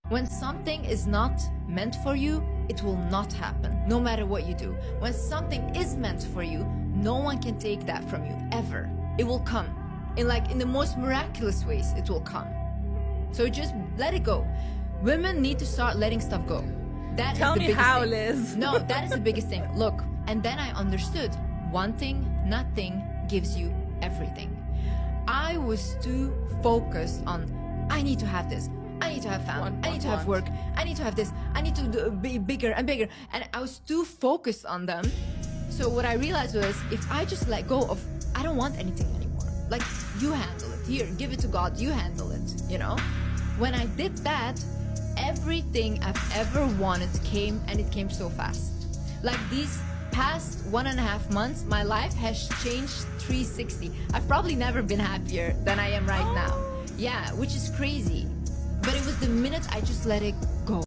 When something is not meant for you, it will not happen, no matter what you do. When something is meant for you, no one can take that from you, ever. It will come. In the most miraculous ways, it will come. So just let it go. Women need to start letting stuff go. That Tell is the me biggest how, thing. Liz. No, that is the biggest thing. Look, and then I understood wanting nothing gives you everything. I was too focused on, I need to have this. I need to have family. I need to have work. I need to have this. I need to be bigger and bigger. And I was too focused on them. So what I realized was, if I just let go of, I don't want anything anymore. Like, you handle it. Here, give it to God. You handle it, you know? When I did that, everything I've ever wanted came, and it came so fast. Like these past 1.5 months, my life has changed 360. I've probably never been happier than I am right now. Yeah, which is crazy. But it was the minute I just let it go.